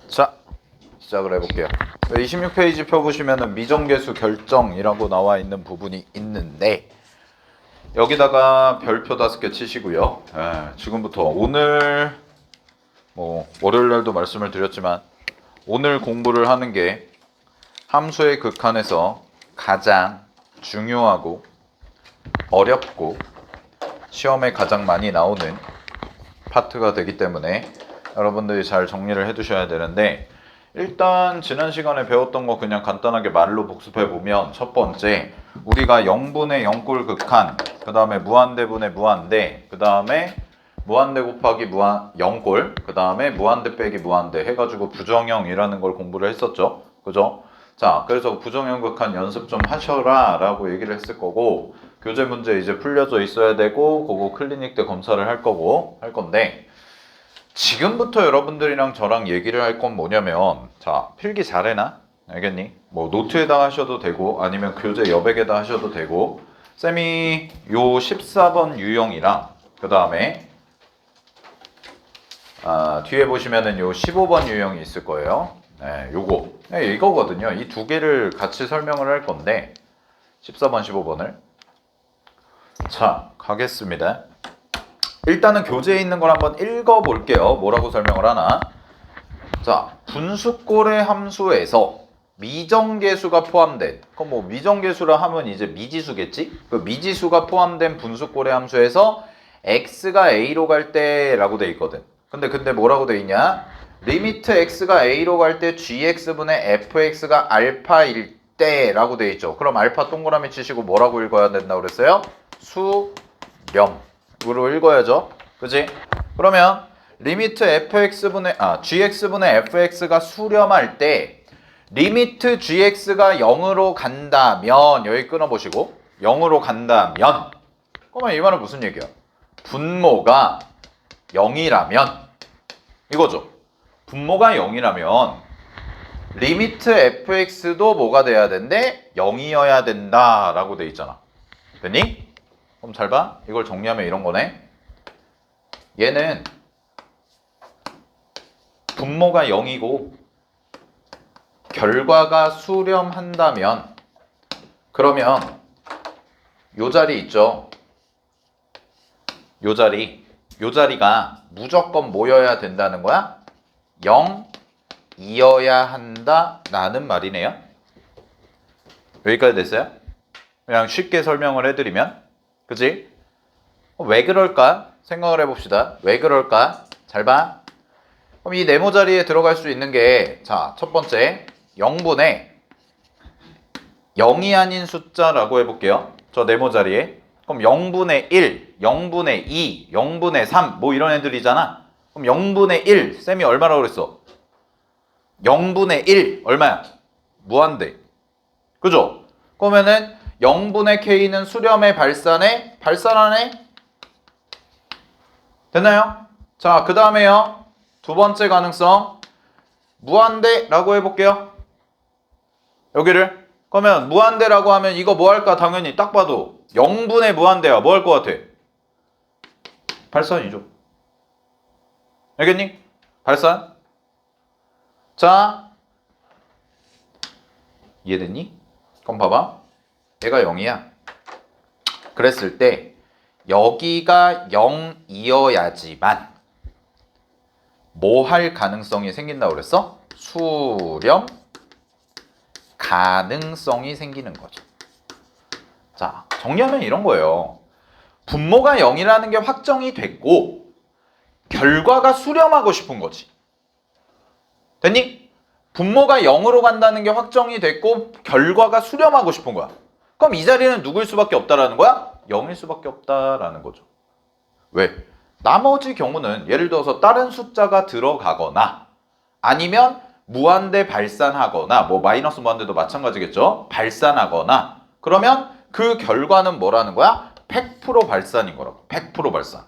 자, 시작을 해볼게요. 26페이지 펴보시면은 미정계수 결정이라고 나와 있는 부분이 있는데 여기다가 별표 5개 치시고요. 지금부터 오늘 월요일 날도 말씀을 드렸지만 오늘 공부를 하는 게 함수의 극한에서 가장 중요하고 어렵고 시험에 가장 많이 나오는 파트가 되기 때문에 여러분들이 잘 정리를 해두셔야 되는데, 일단 지난 시간에 배웠던 거 그냥 간단하게 말로 복습해보면, 첫 번째 우리가 0분의 0꼴 극한, 그 다음에 무한대분의 무한대, 그 다음에 무한대 곱하기 0꼴, 그 다음에 무한대 빼기 무한대 해가지고 부정형이라는 걸 공부를 했었죠. 그죠? 자, 그래서 부정형 극한 연습 좀 하셔라 라고 얘기를 했을 거고, 교재 문제 이제 풀려져 있어야 되고, 그거 클리닉 때 검사를 할 건데, 지금부터 여러분들이랑 저랑 얘기를 할 건 뭐냐면, 자, 필기 잘해나? 알겠니? 노트에다 하셔도 되고 아니면 교재 여백에다 하셔도 되고, 쌤이 요 14번 유형이랑 그 다음에 뒤에 보시면은 요 15번 유형이 있을 거예요. 이거거든요. 이 두 개를 같이 설명을 할 건데 14번 15번을 자, 가겠습니다. 일단은 교재에 있는 걸 한번 읽어볼게요. 뭐라고 설명을 하나. 자, 분수꼴의 함수에서 미정계수가 포함된, 그럼 미정계수라 하면 이제 미지수겠지? 그 미지수가 포함된 분수꼴의 함수에서 x가 a로 갈 때라고 돼 있거든. 근데 뭐라고 돼 있냐? 리미트 x가 a로 갈 때 gx분의 fx가 알파일 때라고 돼 있죠. 그럼 알파 동그라미 치시고 뭐라고 읽어야 된다고 그랬어요? 수렴으로 읽어야죠. 그지? 그러면 리미트 gx분의 fx가 수렴할 때 리미트 gx가 0으로 간다면, 여기 끊어보시고 0으로 간다면, 그러면 이 말은 무슨 얘기야? 분모가 0이라면 이거죠. 분모가 0이라면 리미트 fx도 뭐가 돼야 된대? 0이어야 된다라고 돼 있잖아. 됐니? 그럼 잘 봐. 이걸 정리하면 이런 거네. 얘는 분모가 0이고 결과가 수렴한다면, 그러면 요 자리 있죠. 요 자리가 무조건 뭐여야 된다는 거야? 0이어야 한다라는 말이네요. 여기까지 됐어요? 그냥 쉽게 설명을 해드리면, 그치? 왜 그럴까? 생각을 해봅시다. 왜 그럴까? 잘 봐. 그럼 이 네모 자리에 들어갈 수 있는 게, 자, 첫 번째 0분의 0이 아닌 숫자라고 해볼게요. 저 네모 자리에. 그럼 0분의 1, 0분의 2, 0분의 3 이런 애들이잖아. 그럼 0분의 1, 쌤이 얼마라고 그랬어? 0분의 1 얼마야? 무한대. 그죠? 그러면은 0분의 k는 수렴의 발산에 발산하네? 됐나요? 자, 그 다음에요. 두 번째 가능성 무한대라고 해볼게요. 여기를. 그러면 무한대라고 하면 이거 뭐 할까? 당연히 딱 봐도 0분의 무한대야. 뭐 할 것 같아? 발산이죠. 알겠니? 발산. 자, 이해됐니? 그럼 봐봐. 얘가 0이야. 그랬을 때 여기가 0이어야지만 뭐 할 가능성이 생긴다고 그랬어? 수렴 가능성이 생기는 거죠. 자, 정리하면 이런 거예요. 분모가 0이라는 게 확정이 됐고 결과가 수렴하고 싶은 거지. 됐니? 분모가 0으로 간다는 게 확정이 됐고 결과가 수렴하고 싶은 거야. 그럼 이 자리는 누구일 수밖에 없다라는 거야? 0일 수밖에 없다라는 거죠. 왜? 나머지 경우는 예를 들어서 다른 숫자가 들어가거나 아니면 무한대 발산하거나 마이너스 무한대도 마찬가지겠죠. 발산하거나 그러면 그 결과는 뭐라는 거야? 100% 발산인 거라고. 100% 발산.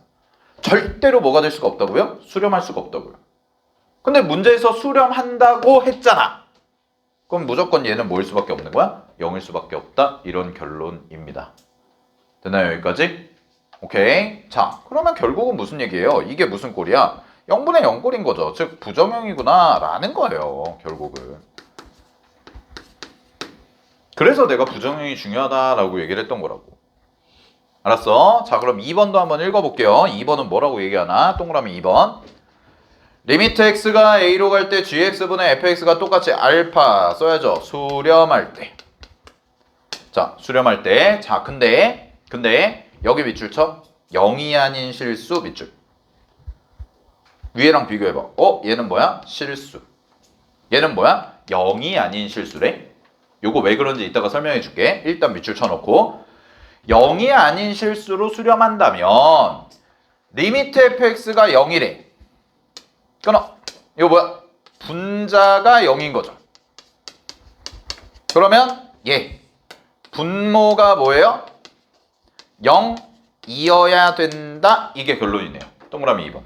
절대로 뭐가 될 수가 없다고요? 수렴할 수가 없다고요. 근데 문제에서 수렴한다고 했잖아. 그럼 무조건 얘는 뭐일 수밖에 없는 거야? 0일 수밖에 없다. 이런 결론입니다. 됐나요? 여기까지? 오케이. 자, 그러면 결국은 무슨 얘기예요? 이게 무슨 꼴이야? 0분의 0꼴인 거죠. 즉 부정형이구나 라는 거예요. 결국은. 그래서 내가 부정형이 중요하다라고 얘기를 했던 거라고. 알았어? 자, 그럼 2번도 한번 읽어볼게요. 2번은 뭐라고 얘기하나? 동그라미 2번. 리미트 x가 a로 갈 때 gx분의 fx가 똑같이 알파 써야죠. 수렴할 때. 자, 수렴할 때. 자, 근데 여기 밑줄 쳐. 0이 아닌 실수 밑줄. 위에랑 비교해봐. 얘는 뭐야? 실수. 얘는 뭐야? 0이 아닌 실수래. 요거 왜 그런지 이따가 설명해 줄게. 일단 밑줄 쳐놓고 0이 아닌 실수로 수렴한다면 리미트 fx가 0이래. 끊어. 이거 뭐야? 분자가 0인 거죠. 그러면 얘 분모가 뭐예요? 0이어야 된다. 이게 결론이네요. 동그라미 2번.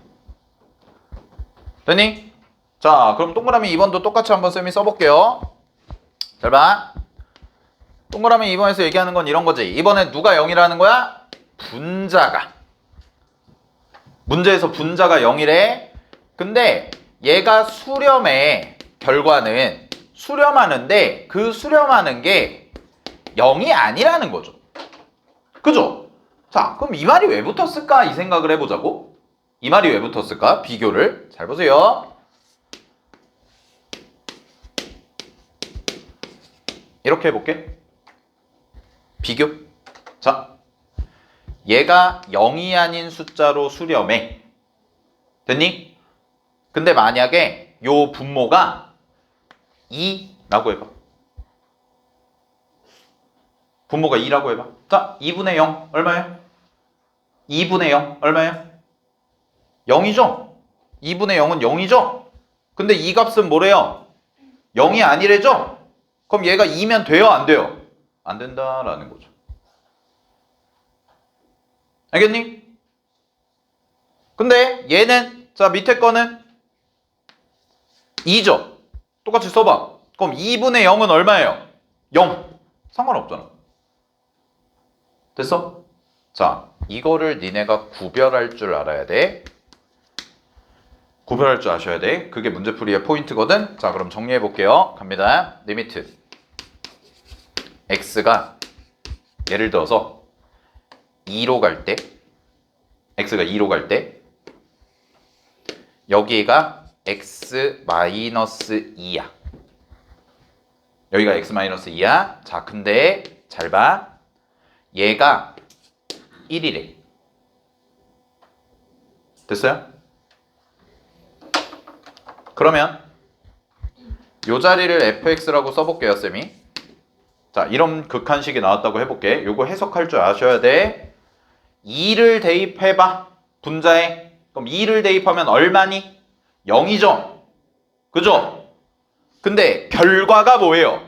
됐니? 자, 그럼 동그라미 2번도 똑같이 한번 쌤이 써볼게요. 잘 봐. 동그라미 2번에서 얘기하는 건 이런 거지. 이번에 누가 0이라는 거야? 분자가. 문제에서 분자가 0이래. 근데 얘가 수렴의 결과는 수렴하는데 그 수렴하는 게 0이 아니라는 거죠. 그죠? 자, 그럼 이 말이 왜 붙었을까? 이 생각을 해보자고. 이 말이 왜 붙었을까? 비교를 잘 보세요. 이렇게 해볼게. 비교. 자, 얘가 0이 아닌 숫자로 수렴해. 됐니? 근데 만약에 요 분모가 2라고 해봐. 분모가 2라고 해봐. 자, 2분의 0 얼마예요? 2분의 0 얼마예요? 0이죠? 2분의 0은 0이죠? 근데 이 값은 뭐래요? 0이 아니래죠? 그럼 얘가 2면 돼요? 안 돼요? 안 된다라는 거죠. 알겠니? 근데 얘는 자 밑에 거는 2죠? 똑같이 써봐. 그럼 2분의 0은 얼마예요? 0. 상관없잖아. 됐어? 자, 이거를 니네가 구별할 줄 알아야 돼. 구별할 줄 아셔야 돼. 그게 문제풀이의 포인트거든. 자, 그럼 정리해 볼게요. 갑니다. 리미트 x가 예를 들어서 2로 갈 때 x가 2로 갈 때 여기가 x-2야. 여기가 x-2야. 자, 근데 잘 봐. 얘가 1이래. 됐어요? 그러면 요 자리를 fx라고 써볼게요, 쌤이. 자, 이런 극한식이 나왔다고 해볼게. 요거 해석할 줄 아셔야 돼. 2를 대입해봐. 분자에. 그럼 2를 대입하면 얼마니? 0이죠? 그죠? 근데 결과가 뭐예요?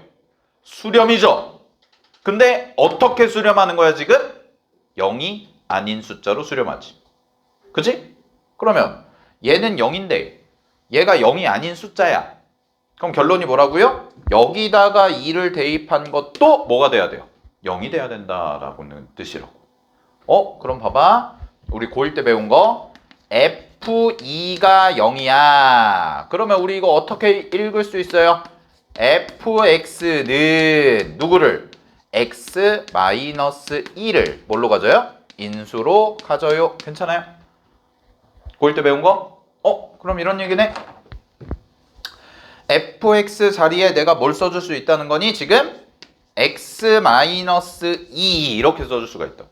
수렴이죠? 근데 어떻게 수렴하는 거야, 지금? 0이 아닌 숫자로 수렴하지. 그치? 그러면 얘는 0인데 얘가 0이 아닌 숫자야. 그럼 결론이 뭐라고요? 여기다가 2를 대입한 것도 뭐가 돼야 돼요? 0이 돼야 된다라고는 뜻이라고. 그럼 봐봐. 우리 고1 때 배운 거 f2가 0이야. 그러면 우리 이거 어떻게 읽을 수 있어요? fx는 누구를? x-2를 뭘로 가져요? 인수로 가져요. 괜찮아요? 고1 때 배운 거? 그럼 이런 얘기네. fx 자리에 내가 뭘 써줄 수 있다는 거니? 지금 x-2 이렇게 써줄 수가 있다.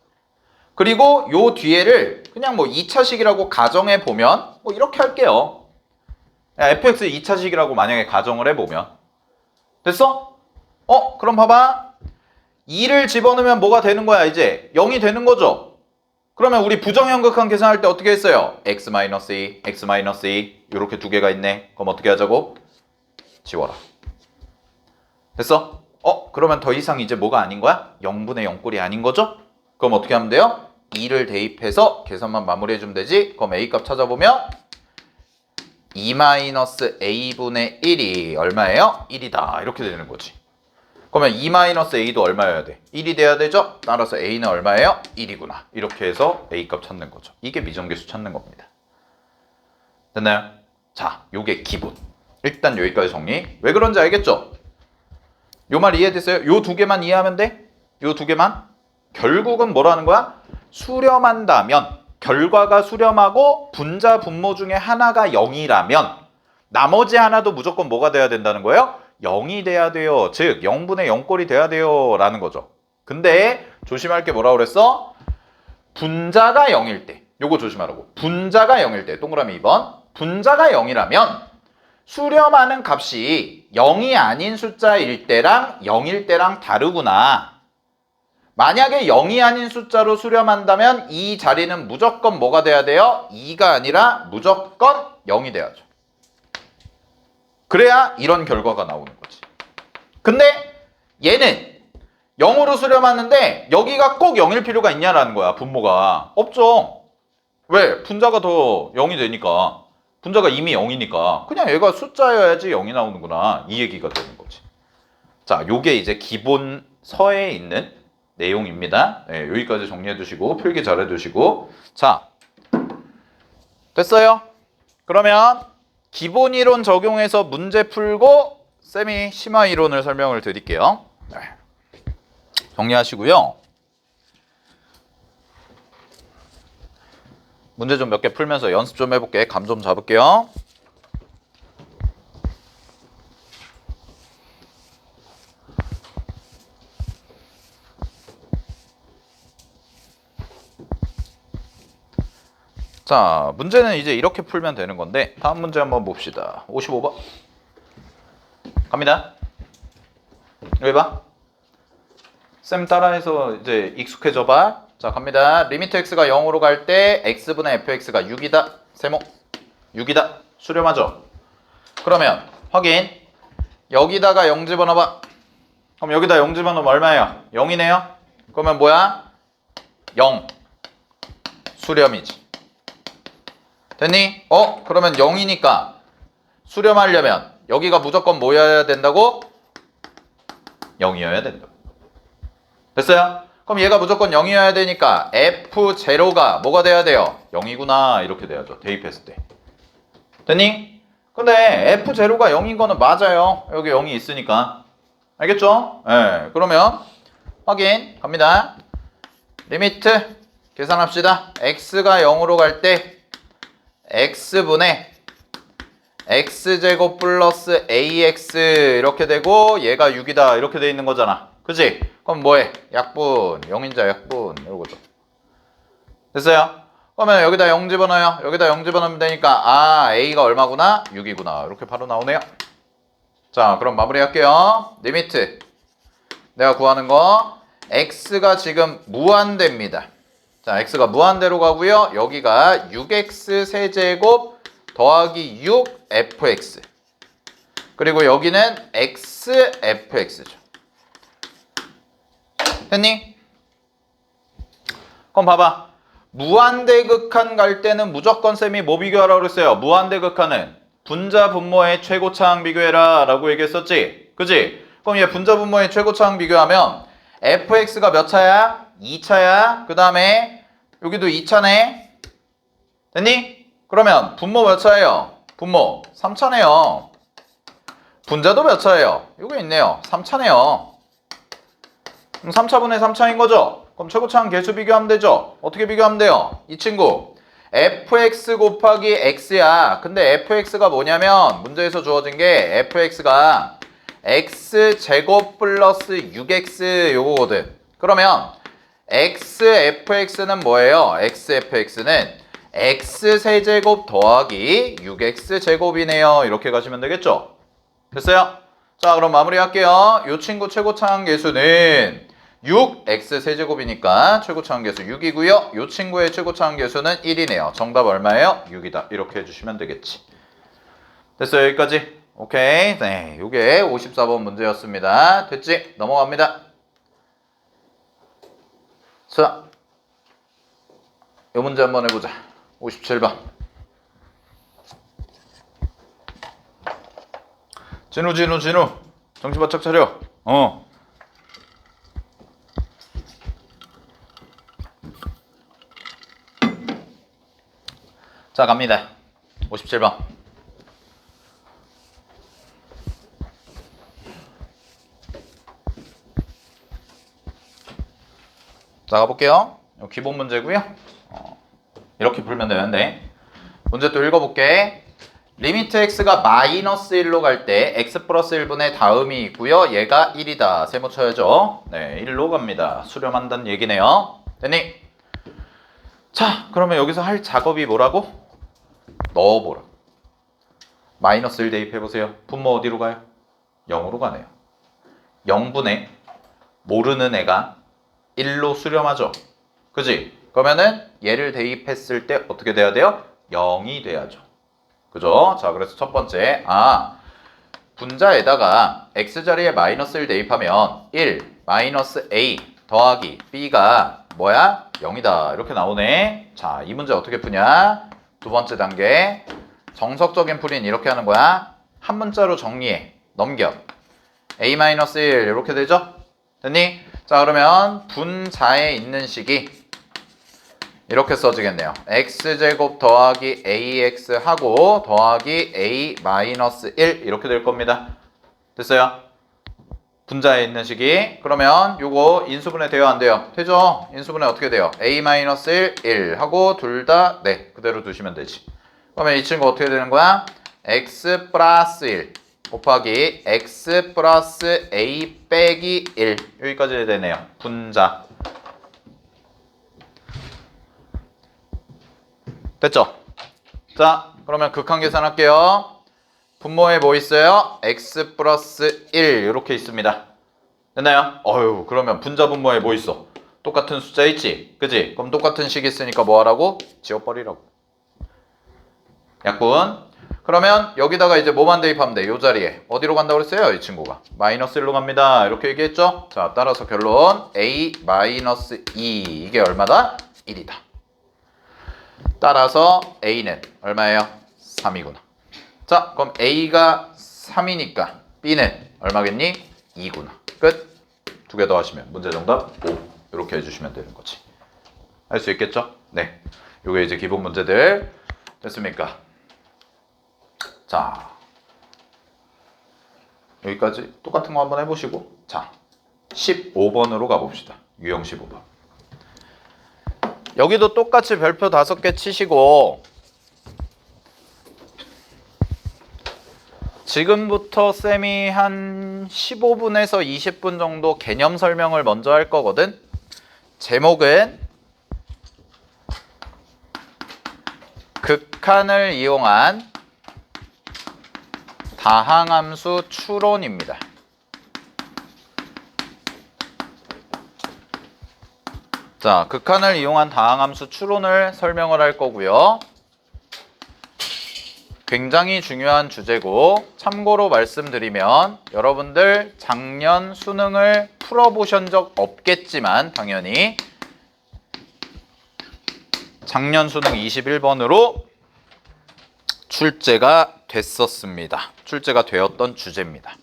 그리고 요 뒤에를 그냥 뭐 2차식이라고 가정해 보면 뭐 이렇게 할게요. fx 2차식이라고 만약에 가정을 해보면 됐어? 그럼 봐봐. 2를 집어넣으면 뭐가 되는 거야? 이제 0이 되는 거죠. 그러면 우리 부정형극한 계산할 때 어떻게 했어요? x-2, x-2 이렇게 두 개가 있네. 그럼 어떻게 하자고? 지워라. 됐어? 그러면 더 이상 이제 뭐가 아닌 거야? 0분의 0꼴이 아닌 거죠? 그럼 어떻게 하면 돼요? 2를 대입해서 계산만 마무리해주면 되지. 그럼 A값 찾아보면 2-A분의 1이 얼마예요? 1이다. 이렇게 되는 거지. 그러면 2-A도 얼마여야 돼? 1이 돼야 되죠? 따라서 A는 얼마예요? 1이구나. 이렇게 해서 A값 찾는 거죠. 이게 미정계수 찾는 겁니다. 됐나요? 자, 요게 기본. 일단 여기까지 정리. 왜 그런지 알겠죠? 요 말 이해됐어요? 요 두 개만 이해하면 돼? 요 두 개만? 결국은 뭐라는 거야? 수렴한다면, 결과가 수렴하고 분자 분모 중에 하나가 0이라면 나머지 하나도 무조건 뭐가 돼야 된다는 거예요? 0이 돼야 돼요. 즉 0분의 0꼴이 돼야 돼요 라는 거죠. 근데 조심할 게 뭐라고 그랬어? 분자가 0일 때, 요거 조심하라고. 분자가 0일 때, 동그라미 2번. 분자가 0이라면 수렴하는 값이 0이 아닌 숫자일 때랑 0일 때랑 다르구나. 만약에 0이 아닌 숫자로 수렴한다면 이 자리는 무조건 뭐가 돼야 돼요? 2가 아니라 무조건 0이 돼야죠. 그래야 이런 결과가 나오는 거지. 근데 얘는 0으로 수렴하는데 여기가 꼭 0일 필요가 있냐라는 거야. 분모가. 없죠. 왜? 분자가 더 0이 되니까. 분자가 이미 0이니까 그냥 얘가 숫자여야지 0이 나오는구나. 이 얘기가 되는 거지. 자, 요게 이제 기본 서에 있는 내용입니다. 네, 여기까지 정리해 두시고 필기 잘 해두시고. 자, 됐어요? 그러면 기본 이론 적용해서 문제 풀고 쌤이 심화 이론을 설명을 드릴게요. 네. 정리하시고요. 문제 좀 몇 개 풀면서 연습 좀 해볼게. 감 좀 잡을게요. 자, 문제는 이제 이렇게 풀면 되는 건데 다음 문제 한번 봅시다. 55번 갑니다. 여기 봐. 쌤 따라해서 이제 익숙해져 봐. 자, 갑니다. 리미트 x가 0으로 갈 때 x분의 fx가 6이다. 세모 6이다. 수렴하죠. 그러면 확인. 여기다가 0 집어넣어봐. 그럼 여기다 0 집어넣으면 얼마예요? 0이네요. 그러면 뭐야? 0 수렴이지. 됐니? 그러면 0이니까 수렴하려면 여기가 무조건 뭐여야 된다고? 0이어야 된다. 됐어요? 그럼 얘가 무조건 0이어야 되니까 F0가 뭐가 돼야 돼요? 0이구나 이렇게 돼야죠. 대입했을 때. 됐니? 근데 F0가 0인 거는 맞아요. 여기 0이 있으니까. 알겠죠? 네, 그러면 확인 갑니다. 리미트 계산합시다. x가 0으로 갈 때 x분의 x제곱 플러스 ax 이렇게 되고 얘가 6이다 이렇게 돼 있는 거잖아. 그치? 그럼 뭐해? 약분 0인자 약분 이러고죠. 됐어요? 그러면 여기다 0 집어넣어요. 여기다 0 집어넣으면 되니까 a가 얼마구나? 6이구나 이렇게 바로 나오네요. 자, 그럼 마무리할게요. 리미트 내가 구하는 거 x가 지금 무한대입니다. 자, x가 무한대로 가고요. 여기가 6x 세제곱 더하기 6fx 그리고 여기는 xfx죠. 됐니? 그럼 봐봐. 무한대극한 갈 때는 무조건 쌤이 뭐 비교하라고 그랬어요? 무한대극한은 분자 분모의 최고차항 비교해라 라고 얘기했었지? 그지? 그럼 얘 분자 분모의 최고차항 비교하면 fx가 몇 차야? 2차야. 그 다음에 여기도 2차네. 됐니? 그러면 분모 몇 차예요? 분모 3차네요. 분자도 몇 차예요? 여기 있네요. 3차네요. 그럼 3차분의 3차인 거죠? 그럼 최고차항 개수 비교하면 되죠? 어떻게 비교하면 돼요? 이 친구 fx 곱하기 x야. 근데 fx가 뭐냐면 문제에서 주어진 게 fx가 x제곱 플러스 6x 요거거든. 그러면 xfx는 뭐예요? xfx는 x세제곱 더하기 6x제곱이네요. 이렇게 가시면 되겠죠? 됐어요? 자, 그럼 마무리할게요. 이 친구 최고차항 개수는 6x세제곱이니까 최고차항 개수 6이고요. 이 친구의 최고차항 개수는 1이네요. 정답 얼마예요? 6이다. 이렇게 해주시면 되겠지. 됐어요? 여기까지? 오케이. 네, 이게 54번 문제였습니다. 됐지? 넘어갑니다. 자, 이 문제 한번 해보자. 57번. 진우. 정신 바짝 차려. 자, 갑니다. 57번. 자, 가볼게요. 기본 문제고요. 이렇게 풀면 되는데 문제 또 읽어볼게. 리미트 x가 마이너스 1로 갈 때 x 플러스 1분의 다음이 있고요. 얘가 1이다. 세모 쳐야죠. 네, 1로 갑니다. 수렴한다는 얘기네요. 됐니? 자, 그러면 여기서 할 작업이 뭐라고? 넣어보라. 마이너스 1 대입해보세요. 분모 어디로 가요? 0으로 가네요. 0분의 모르는 애가 1로 수렴하죠. 그지? 그러면은 얘를 대입했을 때 어떻게 돼야 돼요? 0이 돼야죠. 그죠? 자, 그래서 첫 번째, 분자에다가 x자리에 마이너스 1 대입하면 1 마이너스 a 더하기 b가 뭐야? 0이다. 이렇게 나오네. 자, 이 문제 어떻게 푸냐? 두 번째 단계, 정석적인 풀이는 이렇게 하는 거야. 한 문자로 정리해. 넘겨. a 마이너스 1 이렇게 되죠? 됐니? 자, 그러면 분자에 있는 식이 이렇게 써지겠네요. x제곱 더하기 ax 하고 더하기 a 마이너스 1 이렇게 될 겁니다. 됐어요? 분자에 있는 식이. 그러면 요거 인수분해 돼요? 안 돼요? 되죠? 인수분해 어떻게 돼요? a 마이너스 1, 1 하고 둘 다 네, 그대로 두시면 되지. 그러면 이 친구 어떻게 되는 거야? x 플러스 1 곱하기 x 플러스 a 빼기 1 여기까지 되네요. 분자. 됐죠? 자, 그러면 극한 계산할게요. 분모에 뭐 있어요? x 플러스 1 이렇게 있습니다. 됐나요? 그러면 분자 분모에 뭐 있어? 똑같은 숫자 있지? 그지? 그럼 똑같은 식 있으니까 뭐 하라고? 지워버리라고. 약분. 그러면 여기다가 이제 뭐만 대입하면 돼? 요 자리에. 어디로 간다고 그랬어요? 이 친구가. 마이너스 1로 갑니다. 이렇게 얘기했죠? 자, 따라서 결론 a 마이너스 2 이게 얼마다? 1이다. 따라서 a는 얼마예요? 3이구나. 자, 그럼 a가 3이니까 b는 얼마겠니? 2구나. 끝. 두 개 더 하시면 문제 정답 5. 이렇게 해주시면 되는 거지. 할 수 있겠죠? 네. 요게 이제 기본 문제들 됐습니까? 자, 여기까지 똑같은 거 한번 해보시고, 자, 15번으로 가봅시다. 유형 15번. 여기도 똑같이 별표 5개 치시고 지금부터 쌤이 한 15분에서 20분 정도 개념 설명을 먼저 할 거거든. 제목은 극한을 이용한 다항함수 추론입니다. 자, 극한을 이용한 다항함수 추론을 설명을 할 거고요. 굉장히 중요한 주제고 참고로 말씀드리면 여러분들 작년 수능을 풀어보신 적 없겠지만 당연히 작년 수능 21번으로 출제가 됐었습니다. 출제가 되었던 주제입니다.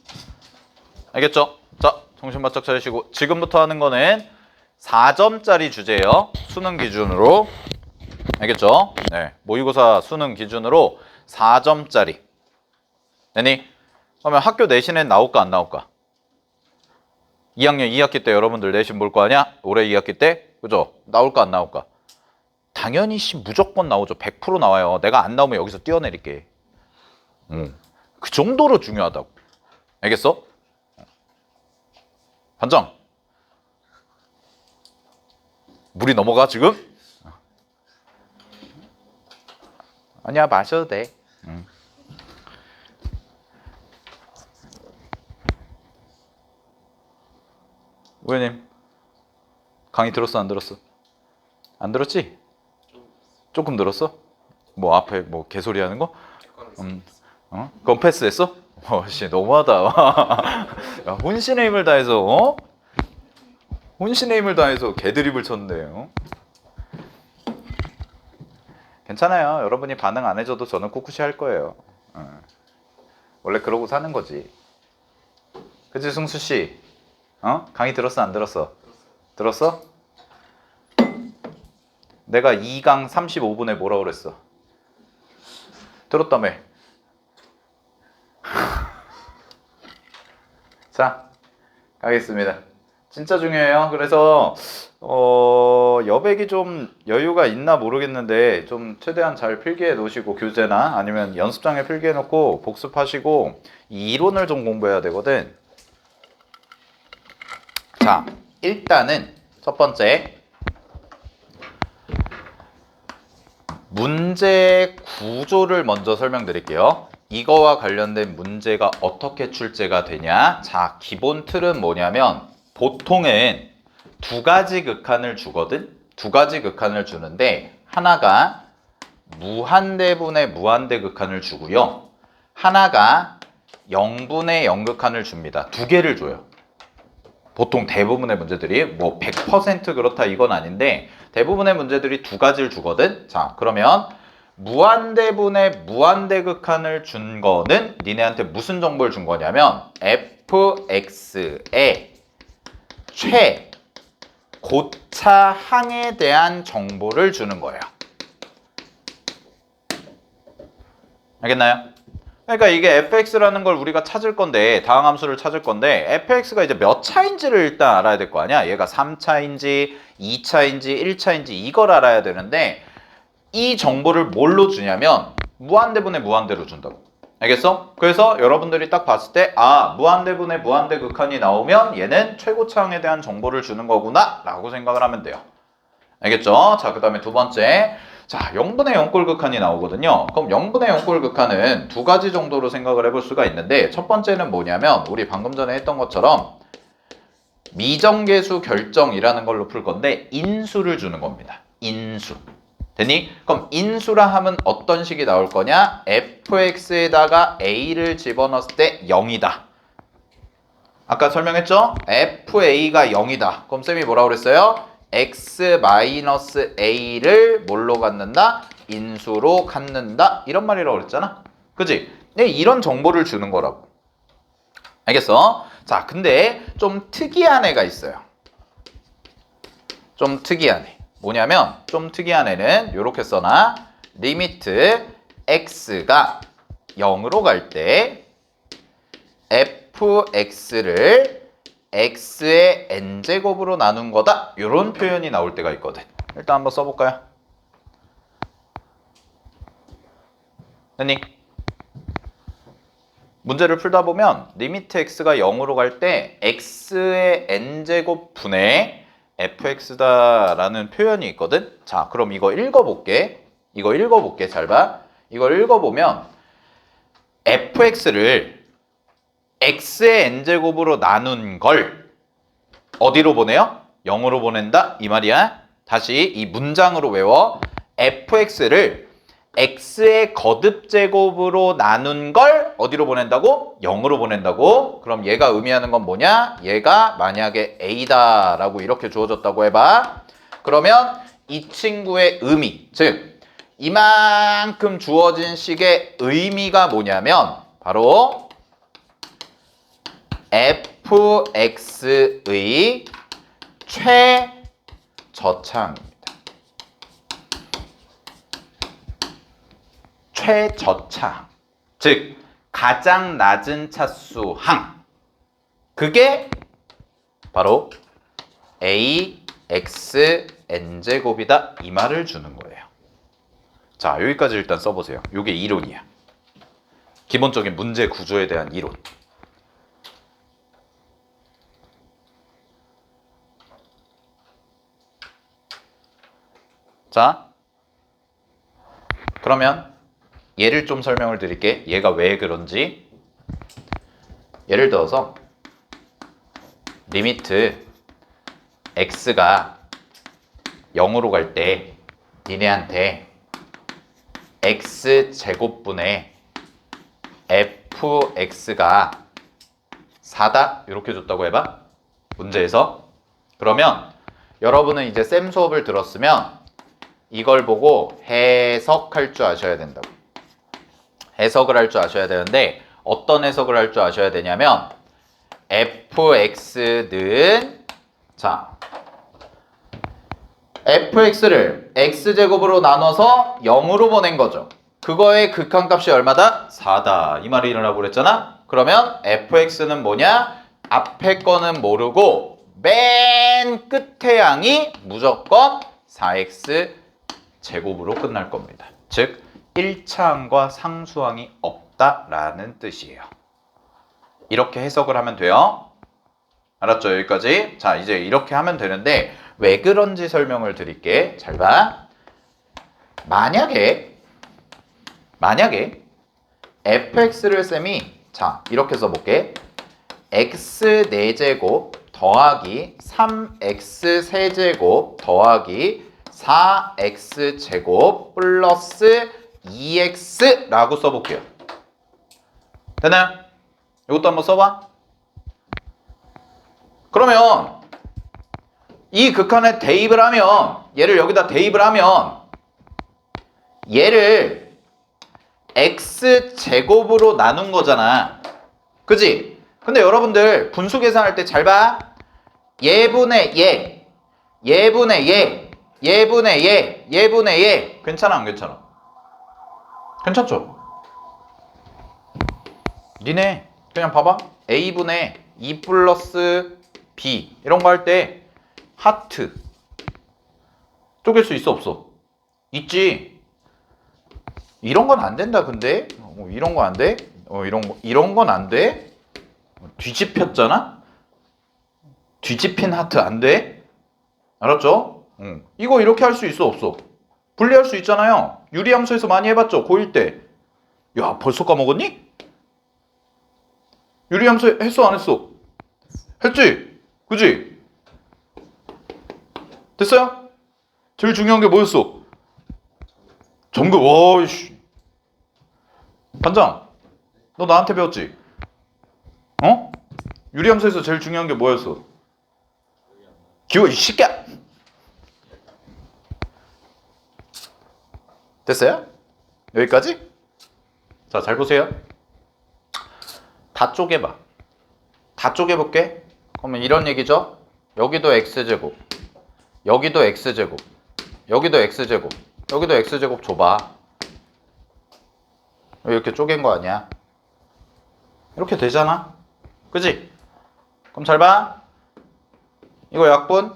알겠죠? 자, 정신 바짝 차리시고 지금부터 하는 거는 4점짜리 주제예요. 수능 기준으로. 알겠죠? 네, 모의고사 수능 기준으로 4점짜리. 되니? 그러면 학교 내신엔 나올까 안 나올까? 2학년 2학기 때 여러분들 내신 볼 거 아니야? 올해 2학기 때? 그죠? 나올까 안 나올까? 당연히 무조건 나오죠. 100% 나와요. 내가 안 나오면 여기서 뛰어내릴게. 그 정도로 중요하다고. 알겠어? 반장. 물이 넘어가 지금? 아니야, 마셔도 돼. 우현님 강의 들었어 안 들었어? 안 들었지? 조금 들었어? 뭐 앞에 뭐 개소리 하는 거? 그건 패스했어? 씨 너무하다. 야, 혼신의 힘을 다해서 혼신의 힘을 다해서 개드립을 쳤는데 괜찮아요. 여러분이 반응 안 해줘도 저는 꿋꿋이 할 거예요. 원래 그러고 사는 거지. 그치 승수 씨? 강의 들었어 안 들었어? 들었어? 내가 2강 35분에 뭐라 그랬어? 들었다며. 자, 가겠습니다. 진짜 중요해요. 그래서 여백이 좀 여유가 있나 모르겠는데 좀 최대한 잘 필기해 놓으시고 교재나 아니면 연습장에 필기해 놓고 복습하시고 이 이론을 좀 공부해야 되거든. 자, 일단은 첫 번째 문제 구조를 먼저 설명드릴게요. 이거와 관련된 문제가 어떻게 출제가 되냐? 자, 기본 틀은 뭐냐면 보통은 두 가지 극한을 주거든. 두 가지 극한을 주는데 하나가 무한대분의 무한대 극한을 주고요. 하나가 0분의 0 극한을 줍니다. 두 개를 줘요. 보통 대부분의 문제들이 뭐 100% 그렇다 이건 아닌데 대부분의 문제들이 두 가지를 주거든. 자, 그러면 무한대분의 무한대 극한을 준 거는 니네한테 무슨 정보를 준 거냐면 fx의 최고차 항에 대한 정보를 주는 거예요. 알겠나요? 그러니까 이게 fx라는 걸 우리가 찾을 건데 다항 함수를 찾을 건데 fx가 이제 몇 차인지를 일단 알아야 될 거 아니야. 얘가 3차인지 2차인지 1차인지 이걸 알아야 되는데 이 정보를 뭘로 주냐면 무한대분의 무한대로 준다고. 알겠어? 그래서 여러분들이 딱 봤을 때 무한대분의 무한대 극한이 나오면 얘는 최고차항에 대한 정보를 주는 거구나 라고 생각을 하면 돼요. 알겠죠? 자, 그 다음에 두 번째, 자, 0분의 0꼴 극한이 나오거든요. 그럼 0분의 0꼴 극한은 두 가지 정도로 생각을 해볼 수가 있는데 첫 번째는 뭐냐면 우리 방금 전에 했던 것처럼 미정계수 결정이라는 걸로 풀 건데 인수를 주는 겁니다. 인수. 됐니? 그럼 인수라 하면 어떤 식이 나올 거냐? fx에다가 a를 집어넣었을 때 0이다. 아까 설명했죠? fa가 0이다. 그럼 쌤이 뭐라고 그랬어요? x-a를 뭘로 갖는다? 인수로 갖는다. 이런 말이라고 그랬잖아. 그지? 이런 정보를 주는 거라고. 알겠어? 자, 근데 좀 특이한 애가 있어요. 좀 특이한 애. 뭐냐면 좀 특이한 애는 이렇게 써놔. 리미트 x가 0으로 갈 때 fx를 x의 n제곱으로 나눈 거다. 이런 표현이 나올 때가 있거든. 일단 한번 써볼까요? 됐니? 문제를 풀다 보면 리미트 x가 0으로 갈 때 x의 n제곱 분의 fx다라는 표현이 있거든. 자, 그럼 이거 읽어볼게. 잘 봐. 이걸 읽어보면 fx를 x의 n제곱으로 나눈 걸 어디로 보내요? 0으로 보낸다? 이 말이야. 다시 이 문장으로 외워. fx를 x의 거듭제곱으로 나눈 걸 어디로 보낸다고? 0으로 보낸다고? 그럼 얘가 의미하는 건 뭐냐? 얘가 만약에 a다 라고 이렇게 주어졌다고 해봐. 그러면 이 친구의 의미, 즉 이만큼 주어진 식의 의미가 뭐냐면 바로 fx의 최저차항입니다. 최저차항, 즉 가장 낮은 차수 항, 그게 바로 axn제곱이다 이 말을 주는 거예요. 자, 여기까지 일단 써보세요. 이게 이론이야. 기본적인 문제 구조에 대한 이론. 자, 그러면 예를 좀 설명을 드릴게. 얘가 왜 그런지. 예를 들어서 리미트 x가 0으로 갈 때 니네한테 x제곱분의 fx가 4다 이렇게 줬다고 해봐. 문제에서. 그러면 여러분은 이제 쌤 수업을 들었으면 이걸 보고 해석할 줄 아셔야 된다고. 해석을 할 줄 아셔야 되는데 어떤 해석을 할 줄 아셔야 되냐면 fx는 자 fx를 x제곱으로 나눠서 0으로 보낸 거죠. 그거의 극한값이 얼마다? 4다. 이 말이 일어나고 그랬잖아? 그러면 fx는 뭐냐? 앞에 거는 모르고 맨 끝의 양이 무조건 4x 제곱으로 끝날 겁니다. 즉 1차항과 상수항이 없다라는 뜻이에요. 이렇게 해석을 하면 돼요. 알았죠? 여기까지. 자, 이제 이렇게 하면 되는데 왜 그런지 설명을 드릴게. 잘 봐. 만약에 fx를 쌤이 자 이렇게 써볼게. x 4제곱 더하기 3x 세제곱 더하기 4x 제곱 플러스 2x라고 써볼게요. 되나요? 이것도 한번 써봐. 그러면 이 극한에 대입을 하면 얘를 여기다 대입을 하면 얘를 x제곱으로 나눈 거잖아. 그지? 근데 여러분들 분수 계산할 때 잘 봐. 얘분의 얘, 얘분의 얘, 얘분의 얘, 얘분의 얘. 괜찮아 안 괜찮아? 괜찮죠? 니네 그냥 봐봐. a분의 2 플러스 b 이런 거 할 때 하트 쪼갤 수 있어 없어? 있지. 이런 건 안 된다 근데 이런 거 안 돼? 이런 건 안 돼? 뒤집혔잖아? 뒤집힌 하트 안 돼? 알았죠? 이거 이렇게 할 수 있어 없어? 분리할 수 있잖아요. 유리함수에서 많이 해봤죠? 고1 때. 야 벌써 까먹었니? 유리함수 했어 안 했어? 했지? 그지? 됐어요? 제일 중요한 게 뭐였어? 점급. 와이씨 반장 너 나한테 배웠지? 어? 유리함수에서 제일 중요한 게 뭐였어? 기호 이 새끼야. 됐어요? 여기까지? 자, 잘 보세요. 다 쪼개봐. 다 쪼개볼게. 그러면 이런 얘기죠. 여기도 x제곱, 여기도 x제곱, 여기도 x제곱, 여기도 x제곱 줘봐. 이렇게 쪼갠 거 아니야? 이렇게 되잖아. 그지? 그럼 잘 봐. 이거 약분,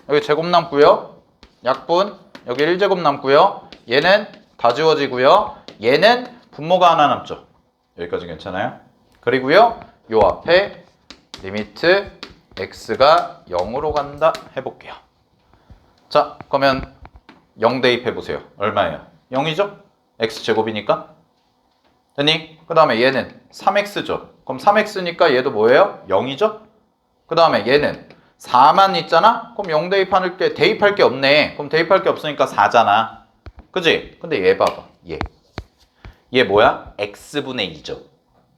여기 제곱 남고요. 약분, 여기 1제곱 남고요. 얘는 다 지워지고요. 얘는 분모가 하나 남죠. 여기까지 괜찮아요? 그리고요. 요 앞에 리미트 x가 0으로 간다 해볼게요. 자, 그러면 0 대입해보세요. 얼마예요? 0이죠? x제곱이니까. 됐니? 그 다음에 얘는 3x죠. 그럼 3x니까 얘도 뭐예요? 0이죠? 그 다음에 얘는 4만 있잖아? 그럼 0 대입할 게 없네. 그럼 대입할 게 없으니까 4잖아. 그지? 근데 얘 봐봐. 얘 뭐야? x분의 2죠.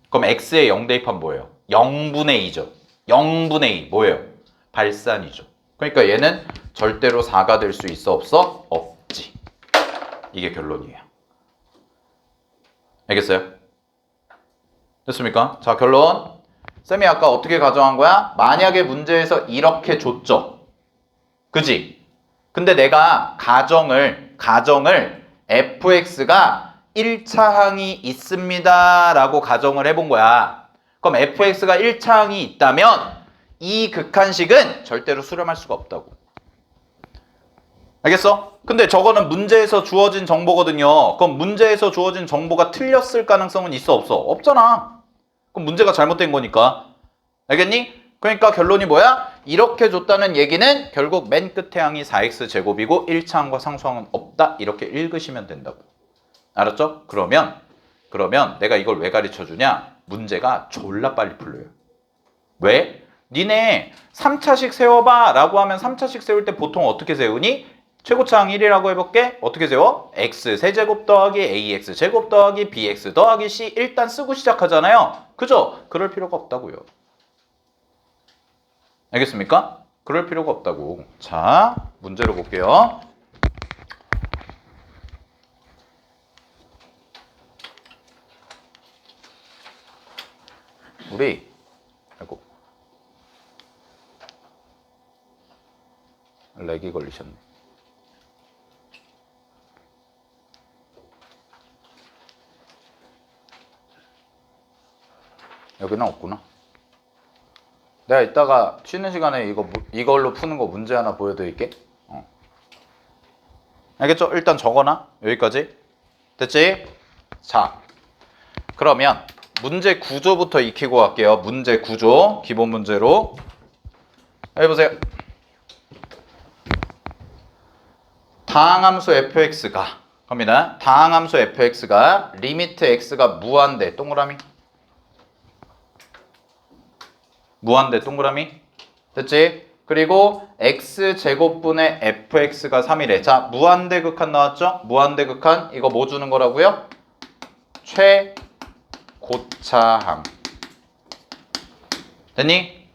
그럼 x에 0 대입하면 뭐예요? 0분의 2죠. 0분의 2 뭐예요? 발산이죠. 그러니까 얘는 절대로 4가 될 수 있어 없어? 없지. 이게 결론이에요. 알겠어요? 됐습니까? 자, 결론. 쌤이 아까 어떻게 가정한 거야? 만약에 문제에서 이렇게 줬죠. 그지? 근데 내가 가정을 fx가 1차항이 있습니다 라고 가정을 해본 거야. 그럼 fx가 1차항이 있다면 이 극한식은 절대로 수렴할 수가 없다고. 알겠어? 근데 저거는 문제에서 주어진 정보거든요. 그럼 문제에서 주어진 정보가 틀렸을 가능성은 있어 없어? 없잖아. 그럼 문제가 잘못된 거니까. 알겠니? 그러니까 결론이 뭐야? 이렇게 줬다는 얘기는 결국 맨 끝에 항이 4x 제곱이고 1차항과 상수항은 없다. 이렇게 읽으시면 된다고. 알았죠? 그러면 내가 이걸 왜 가르쳐 주냐? 문제가 졸라 빨리 풀려요. 왜? 니네 3차식 세워봐 라고 하면 3차식 세울 때 보통 어떻게 세우니? 최고차항 1이라고 해볼게. 어떻게 세워? x 세제곱 더하기 ax 제곱 더하기 bx 더하기 c 일단 쓰고 시작하잖아요. 그죠? 그럴 필요가 없다고요. 알겠습니까? 그럴 필요가 없다고. 자, 문제로 볼게요. 아이고 렉이 걸리셨네. 여기는 없구나. 내가 이따가 쉬는 시간에 이걸로 푸는 거 문제 하나 보여드릴게. 알겠죠? 일단 적어놔. 여기까지. 됐지? 자, 그러면 문제 구조부터 익히고 갈게요. 문제 구조, 기본 문제로. 해보세요. 다항함수 fx가 겁니다. 다항함수 fx가 리미트 x가 무한대 동그라미. 무한대 동그라미. 됐지? 그리고 x제곱분의 fx가 3이래. 자, 무한대 극한 나왔죠? 무한대 극한 이거 뭐 주는 거라고요? 최고차항. 됐니?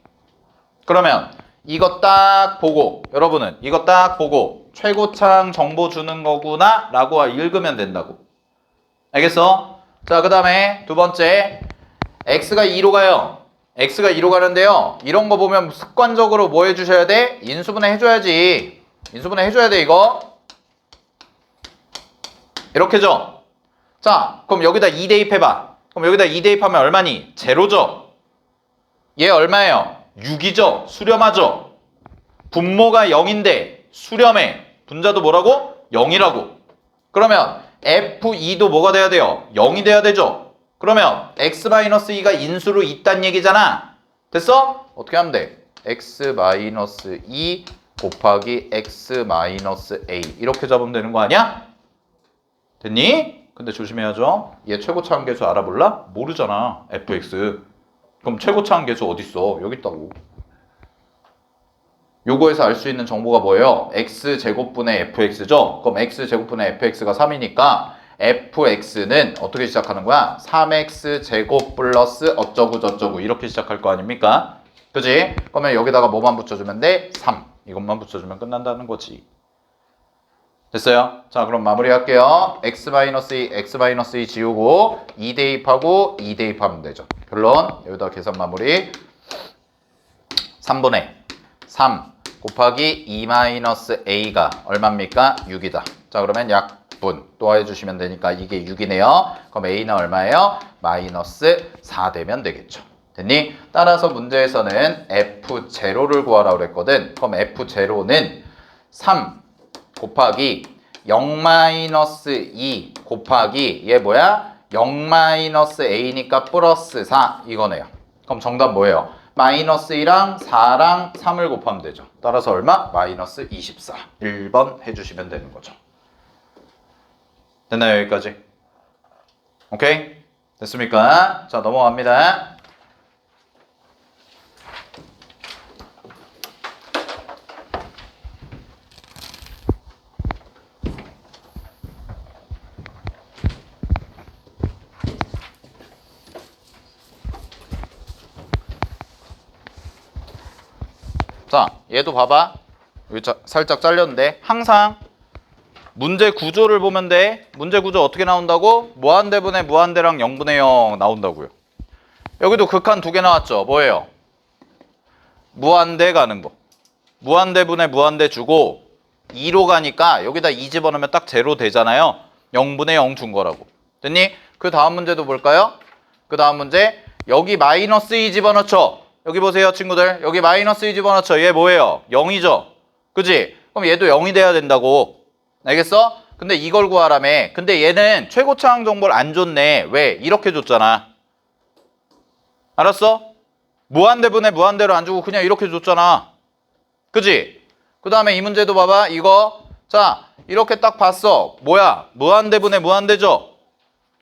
그러면 이거 딱 보고 여러분은 이거 딱 보고 최고차항 정보 주는 거구나 라고 읽으면 된다고. 알겠어? 자, 그 다음에 두 번째 x가 2로 가요. x가 2로 가는데요. 이런 거 보면 습관적으로 뭐 해주셔야 돼? 인수분해 해줘야지. 인수분해 해줘야 돼 이거. 이렇게죠. 자, 그럼 여기다 2 대입해봐. 그럼 여기다 2 대입하면 얼마니? 제로죠. 얘 얼마예요? 6이죠. 수렴하죠. 분모가 0인데 수렴해. 분자도 뭐라고? 0이라고. 그러면 F2도 뭐가 돼야 돼요? 0이 돼야 되죠. 그러면 x-2가 인수로 있단 얘기잖아. 됐어? 어떻게 하면 돼? x-2 곱하기 x-a 이렇게 잡으면 되는 거 아니야? 됐니? 근데 조심해야죠. 얘 최고차항 계수 알아볼라? 모르잖아. fx. 그럼 최고차항 계수 어딨어? 여기 있다고. 요거에서 알 수 있는 정보가 뭐예요? x제곱분의 fx죠? 그럼 x제곱분의 fx가 3이니까 fx는 어떻게 시작하는 거야? 3x제곱 플러스 어쩌구저쩌구 이렇게 시작할 거 아닙니까? 그지? 그러면 여기다가 뭐만 붙여주면 돼? 3. 이것만 붙여주면 끝난다는 거지. 됐어요? 자, 그럼 마무리할게요. x-2 지우고 2 대입하고 2 대입하면 되죠. 결론 여기다 계산 마무리. 3분의 3 곱하기 2-a가 얼마입니까? 6이다. 자, 그러면 약분 또 해주시면 되니까 이게 6이네요. 그럼 a는 얼마예요? 마이너스 4 되면 되겠죠. 됐니? 따라서 문제에서는 f0를 구하라고 그랬거든. 그럼 f0는 3 곱하기 0-2 곱하기 얘 뭐야? 0-a니까 플러스 4 이거네요. 그럼 정답 뭐예요? 마이너스 2랑 4랑 3을 곱하면 되죠. 따라서 얼마? 마이너스 24. 1번 해주시면 되는 거죠. 됐나요? 여기까지? 오케이? 됐습니까? 자, 넘어갑니다. 자, 얘도 봐봐. 여기 살짝 잘렸는데 항상 문제 구조를 보면 돼. 문제 구조 어떻게 나온다고? 무한대분의 무한대랑 0분의 0 나온다고요. 여기도 극한 두 개 나왔죠. 뭐예요? 무한대 가는 거. 무한대분의 무한대 주고 2로 가니까 여기다 2 집어넣으면 딱 제로 되잖아요. 0분의 0 준 거라고. 됐니? 그 다음 문제도 볼까요? 그 다음 문제 여기 마이너스 2 집어넣죠. 여기 보세요 친구들. 여기 마이너스 2 집어넣죠. 얘 뭐예요? 0이죠. 그지? 그럼 얘도 0이 돼야 된다고. 알겠어? 근데 이걸 구하라며. 근데 얘는 최고차항 정보를 안 줬네. 왜? 이렇게 줬잖아. 알았어? 무한대분의 무한대로 안 주고 그냥 이렇게 줬잖아. 그지? 그 다음에 이 문제도 봐봐. 이거 자 이렇게 딱 봤어. 뭐야? 무한대분의 무한대죠?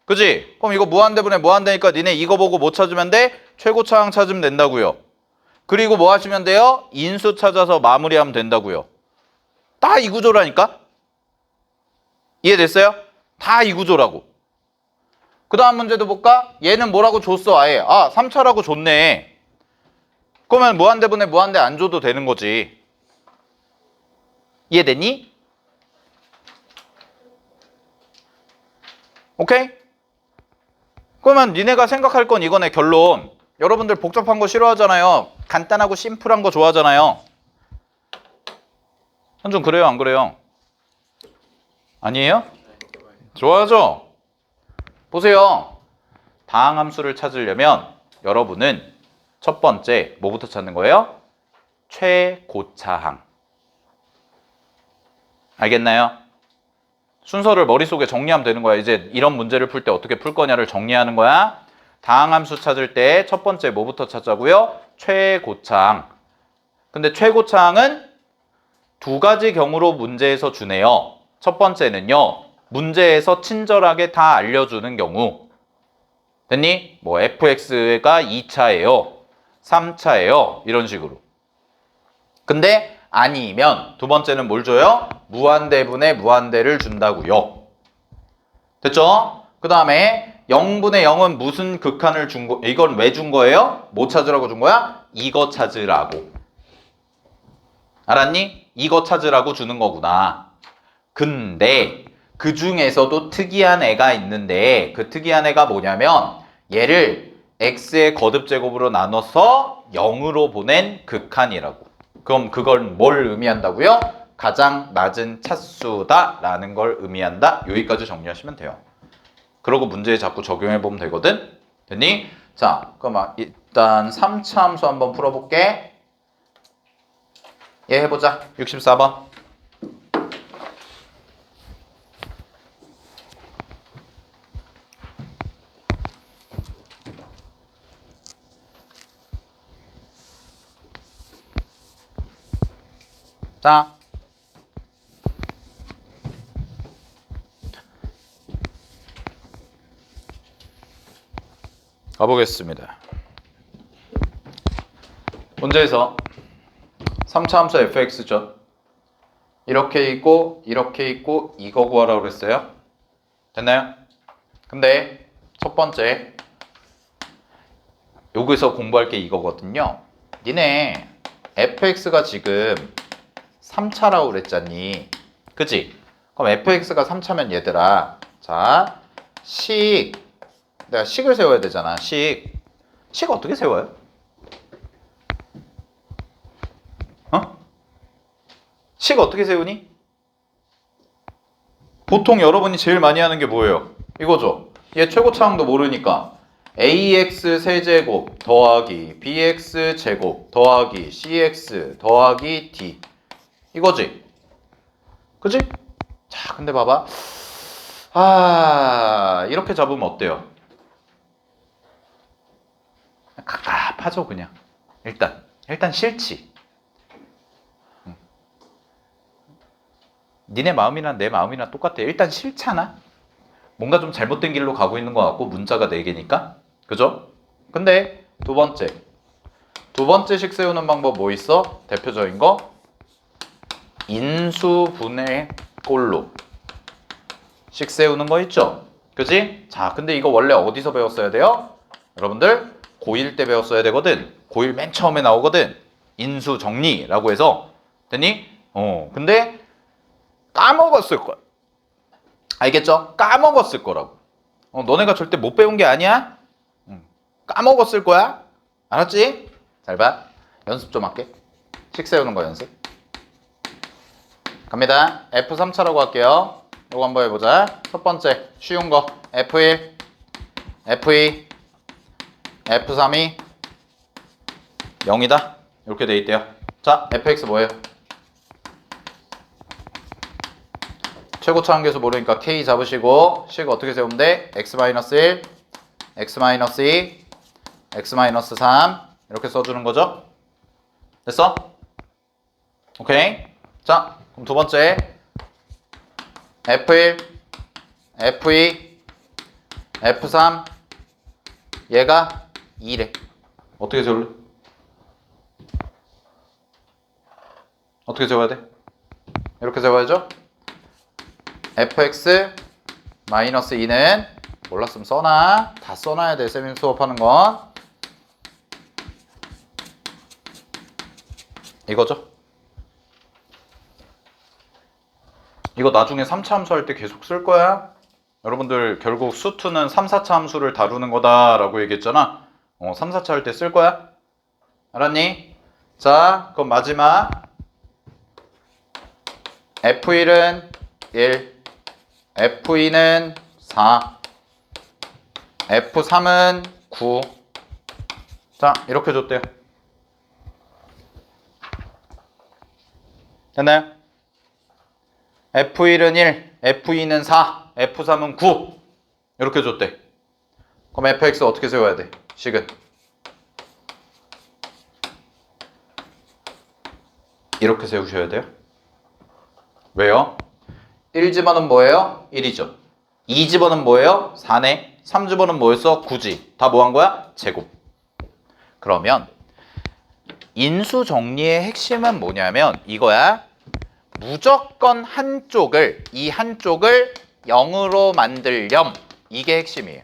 그지? 그럼 이거 무한대분의 무한대니까 니네 이거 보고 뭐 찾으면 돼? 최고차항 찾으면 된다고요. 그리고 뭐 하시면 돼요? 인수 찾아서 마무리하면 된다고요. 다 이 구조라니까? 이해됐어요? 다 이 구조라고. 그 다음 문제도 볼까? 얘는 뭐라고 줬어 아예. 아 3차라고 줬네. 그러면 무한대분의 무한대 안 줘도 되는 거지. 이해됐니? 오케이? 그러면 니네가 생각할 건 이거네. 결론. 여러분들 복잡한 거 싫어하잖아요. 간단하고 심플한 거 좋아하잖아요. 현준 그래요 안 그래요? 아니에요? 좋아하죠? 보세요. 다항함수를 찾으려면 여러분은 첫 번째 뭐부터 찾는 거예요? 최고차항. 알겠나요? 순서를 머릿속에 정리하면 되는 거야. 이제 이런 문제를 풀 때 어떻게 풀 거냐를 정리하는 거야. 다항함수 찾을 때 첫 번째 뭐부터 찾자고요? 최고차항. 근데 최고차항은 두 가지 경우로 문제에서 주네요. 첫 번째는요. 문제에서 친절하게 다 알려주는 경우. 됐니? 뭐 fx가 2차예요. 3차예요. 이런 식으로. 근데 아니면 두 번째는 뭘 줘요? 무한대분의 무한대를 준다고요. 됐죠? 그 다음에 0분의 0은 무슨 극한을 준 거, 이건 왜 준 거예요? 뭐 찾으라고 준 거야? 이거 찾으라고. 알았니? 이거 찾으라고 주는 거구나. 근데 그 중에서도 특이한 애가 있는데 그 특이한 애가 뭐냐면 얘를 x의 거듭제곱으로 나눠서 0으로 보낸 극한이라고. 그럼 그걸 뭘 의미한다고요? 가장 낮은 차수다 라는 걸 의미한다. 여기까지 정리하시면 돼요. 그러고 문제에 자꾸 적용해 보면 되거든. 됐니? 자, 그럼 일단 3차 함수 한번 풀어볼게. 얘 해보자. 64번. 자, 가보겠습니다. 문제에서 3차 함수 fx죠. 이렇게 있고 이렇게 있고 이거 구하라고 그랬어요. 됐나요? 근데 첫 번째 여기서 공부할 게 이거거든요. 니네 fx가 지금 3차라고 그랬잖니. 그치? 그럼 fx가 3차면 얘들아, 자, 내가 식을 세워야 되잖아. 식 어떻게 세워요? 식 어떻게 세우니? 보통 여러분이 제일 많이 하는 게 뭐예요? 이거죠. 얘 최고차항도 모르니까 ax 세제곱 더하기 bx 제곱 더하기 cx 더하기 d 이거지? 그지? 자, 근데 봐봐. 이렇게 잡으면 어때요? 갑갑하죠, 그냥. 일단 싫지. 니네 마음이나 내 마음이나 똑같아. 일단 싫잖아. 뭔가 좀 잘못된 길로 가고 있는 것 같고 문자가 4개니까. 그죠? 근데 두 번째식 세우는 방법 뭐 있어? 대표적인 거 인수분해 꼴로 식 세우는 거 있죠? 그지? 자, 근데 이거 원래 어디서 배웠어야 돼요? 여러분들 고1 때 배웠어야 되거든. 고1 맨 처음에 나오거든. 인수정리라고 해서. 됐니? 근데 까먹었을 거야. 알겠죠? 까먹었을 거라고. 너네가 절대 못 배운 게 아니야. 까먹었을 거야. 알았지? 잘 봐. 연습 좀 할게. 식 세우는 거 연습. 갑니다. F3차라고 할게요. 요거 한번 해보자. 첫 번째 쉬운 거 F1, F2, F3이 0이다. 이렇게 돼 있대요. 자, fx 뭐예요? 최고차항계수 모르니까 k 잡으시고 식 어떻게 세우면 돼? x-1, x-2, x-3 이렇게 써주는 거죠. 됐어? 오케이. 자, 그럼 두 번째 F1, F2, F3 얘가 2래. 어떻게 세울래? 어떻게 세워야 돼? 이렇게 세워야죠. fx 마이너스 2는 몰랐으면 써놔. 다 써놔야 돼. 쌤이 수업하는 건. 이거죠. 이거 나중에 3차 함수 할 때 계속 쓸 거야. 여러분들 결국 수2는 3, 4차 함수를 다루는 거다라고 얘기했잖아. 3, 4차 할 때 쓸 거야. 알았니? 자, 그럼 마지막 F1은 1, F2는 4, F3은 9, 자, 이렇게 줬대요. 됐나요? F1은 1, F2는 4, F3은 9 이렇게 줬대. 그럼 fx 어떻게 세워야 돼? 식은 이렇게 세우셔야 돼요. 왜요? 1집어는 뭐예요? 1이죠. 2집어는 뭐예요? 4네. 3집어는 뭐였어? 9지. 다 뭐 한 거야? 제곱. 그러면 인수 정리의 핵심은 뭐냐면 이거야. 무조건 이 한쪽을 0으로 만들렴. 이게 핵심이에요.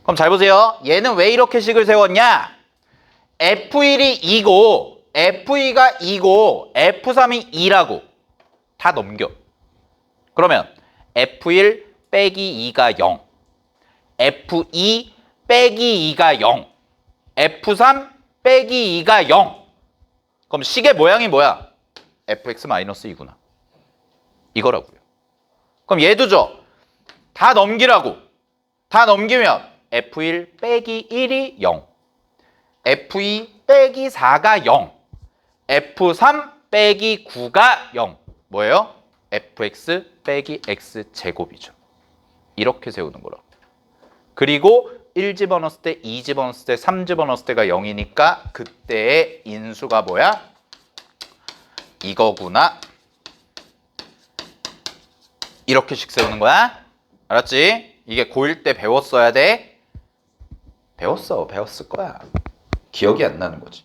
그럼 잘 보세요. 얘는 왜 이렇게 식을 세웠냐? F1이 2고 F2가 2고 F3이 2라고 다 넘겨. 그러면 F1 빼기 2가 0, F2 빼기 2가 0, F3 빼기 2가 0. 그럼 식의 모양이 뭐야? fx-2구나. 이거라고요. 그럼 얘도 줘. 다 넘기라고. 다 넘기면 F1 빼기 1이 0, F2 빼기 4가 0, F3 빼기 9가 0. 뭐예요? fx 빼기 x제곱이죠. 이렇게 세우는 거라고. 그리고 1 집어넣었을 때, 2 집어넣었을 때, 3 집어넣었을 때가 0이니까 그때의 인수가 뭐야? 이거구나. 이렇게씩 세우는 거야. 알았지? 이게 고1 때 배웠어야 돼. 배웠을 거야. 기억이 안 나는 거지.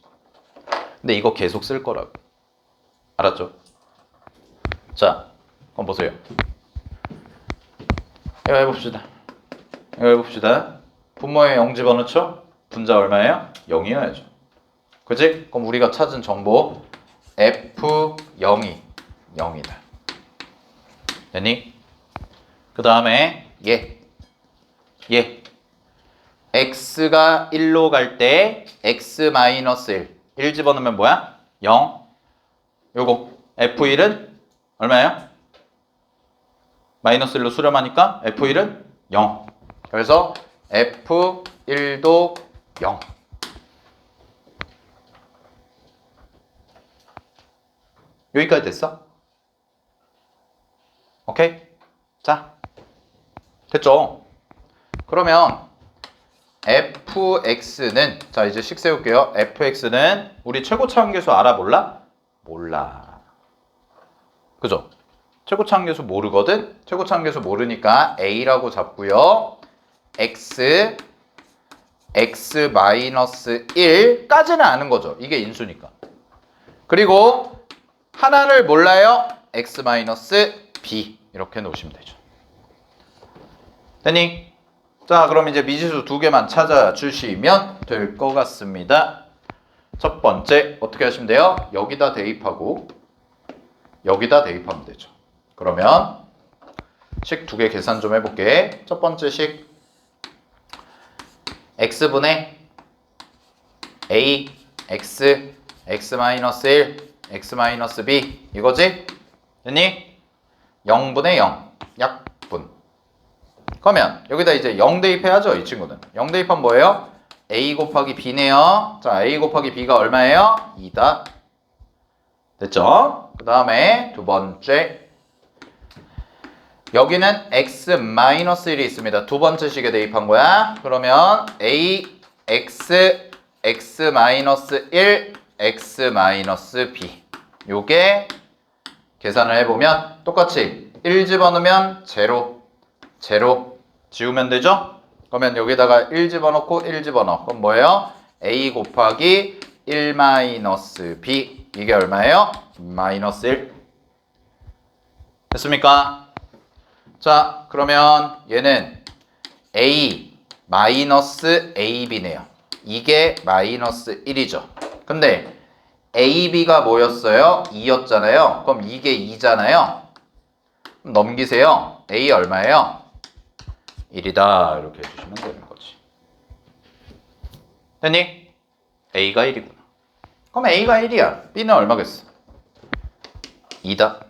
근데 이거 계속 쓸 거라고. 알았죠? 자, 그럼 보세요. 이거 해봅시다. 분모에 0 집어넣죠? 분자 얼마예요? 0이어야죠. 그치? 그럼 우리가 찾은 정보 F0이 0이다. 됐니? 그 다음에 얘 x가 1로 갈 때 x-1 1 집어넣으면 뭐야? 0. 요거 f1은 얼마예요? 마이너스 1로 수렴하니까 f1은 0. 그래서 f1도 0. 여기까지 됐어? 오케이? 자, 됐죠? 그러면 fx는, 자 이제 식 세울게요. fx는 우리 최고차 함계수 알아 몰라? 몰라. 그죠? 최고차 함계수 모르거든? 최고차 함계수 모르니까 a라고 잡고요. x-1까지는 아는 거죠. 이게 인수니까. 그리고 하나를 몰라요. x-b 이렇게 놓으시면 되죠. 됐니? 자, 그럼 이제 미지수 2개만 찾아주시면 될 것 같습니다. 첫 번째 어떻게 하시면 돼요? 여기다 대입하고 여기다 대입하면 되죠. 그러면 식 2개 계산 좀 해볼게. 첫 번째 식 x분의 a, x, x-1, x-b 이거지? 됐니? 0분의 0 약분. 그러면 여기다 이제 0 대입해야죠. 이 친구는 0 대입하면 뭐예요? a 곱하기 b네요. 자, a 곱하기 b가 얼마예요? 2다. 됐죠? 그 다음에 두 번째 여기는 x-1이 있습니다. 두 번째 식에 대입한 거야. 그러면 a, x, x-1, x-b 요게 계산을 해보면 똑같이 1 집어넣으면 0 지우면 되죠? 그러면 여기다가 1 집어넣고 1 집어넣어. 그럼 뭐예요? a 곱하기 1-b 이게 얼마예요? 마이너스 1 됐습니까? 자, 그러면 얘는 a 마이너스 ab네요. 이게 마이너스 1이죠. 근데 ab가 뭐였어요? 2였잖아요. 그럼 이게 2잖아요. 넘기세요. a 얼마예요? 1이다. 이렇게 해주시면 되는 거지. 됐니? a가 1이구나. 그럼 a가 1이야. b는 얼마겠어? 2다.